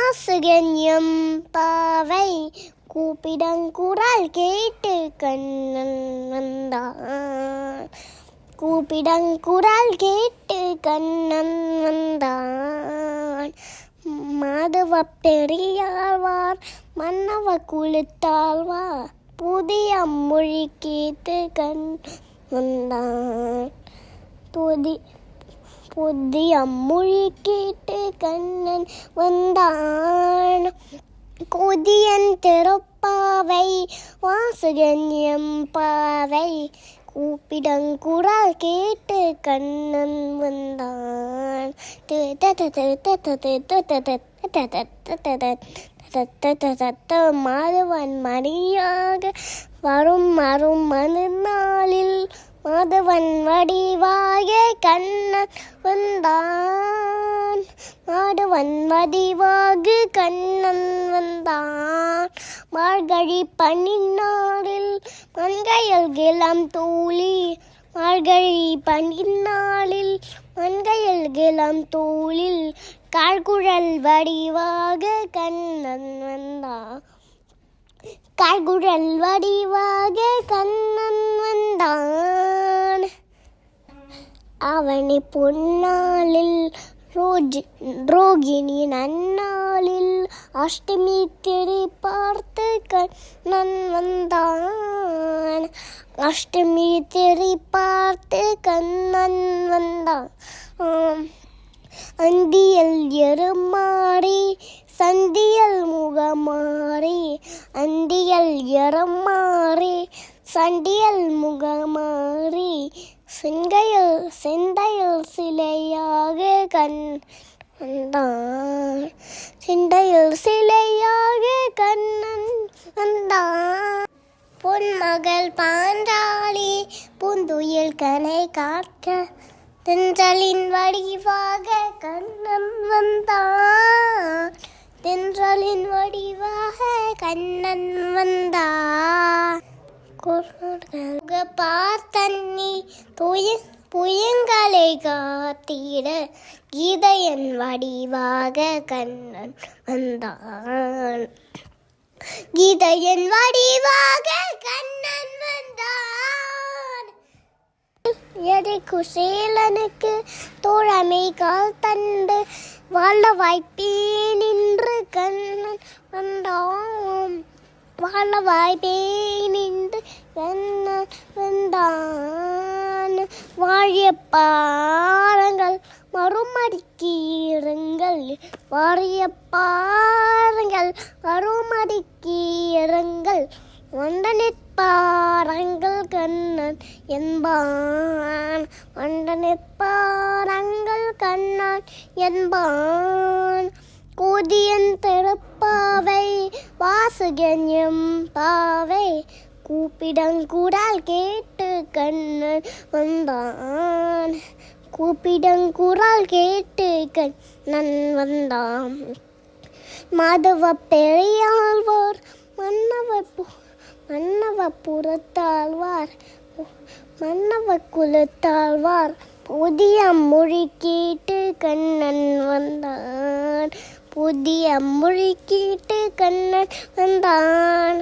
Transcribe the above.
வாசகன்யம் பாவை கூப்பிடங்குரல் கேட்டு கண்ணன் வந்தான். கூப்பிடங்குரல் கேட்டு கண்ணன் வந்தான். மாதவ பெரியாழ்வார் மன்னவ குலத்தாழ்வார் புதிய மொழி கேட்டு கண் வந்தான். புதிய மொழி கேட்டு கண்ணன் வந்தான். கொதியன் திருப்பாவை வாசகன்யம் பாவை கூப்பிடங்குரல் கேட்டு கண்ணன் வந்தான். மாதவன் மணியாக வரும் மறுநாளில் மாதவன் வடிவாக கண்ணன் வந்தான். மாதவன் வடிவாக கண்ணன் வந்தான். மார்கழி பனிநாளில் மங்கையல் கிளம் தோழி மார்கழி பனிநாளில் மங்கையல் கிளம் தோளில் கார்குழல் வடிவாக கண்ணன் வந்தான். கார்குழல் வடிவாக கண்ணன் வந்தான். அவனை பொன்னாளில் ரோகிணி நன்னாளில் அஷ்டமி திரை பார்த்து கண்ணன் வந்தான். அஷ்டமி திரை பார்த்து கண்ணன் வந்தான். அந்தியல் எருமாறி சந்தியல் முகமாறி அந்தியல் எருமாறி சண்டியல் முகமாறி செந்தையல் சிலையாக கண் வந்தான். செந்தையல் சிலையாக கண்ணன் வந்தான். பொன்மகள் பாஞ்சாலி பூந்துயில் கனை காக்க தென்றலின் வடிவாக கண்ணன் வந்தான். தென்றலின் வடிவாக கண்ணன் வந்தான். பார்த்தன்னி புயங்களை காத்திட கீதையன் வடிவாக கண்ணன் வந்தான். கீதையன் வடிவாக கண்ணன் வந்தான். எதை குசேலனுக்கு தோழமை கால் தந்து வாழ வாய்ப்பே நின்று கண்ணன் வந்தான். வாழ வாய்ப்பே நின்று கண்ணன் வந்தான். வாழிய பாருங்கள் மறுமடிக்கீருங்கள் வாழிய பாருங்கள் மறுமடிக்கீருங்கள் வந்த நிற்பாரங்கள் கண்ணன் என்பான். வந்த நிற்பாரங்கள் கண்ணன் என்பான். கொதியன் திருப்பாவை வாசகன்யம் பாவை கூப்பிடங்குரல் கேட்டு கண்ணன் வந்தான். கூப்பிடங்குரல் கேட்டு கண்ணன் வந்தான். மாதவ பெரியாழ்வார் மன்னவ புறத்தாழ்வார் மன்னவ குலத்தாழ்வார் புதிய மொழி கேட்டு கண்ணன் வந்தான். புதிய மொழி கேட்டு கண்ணன் வந்தான்.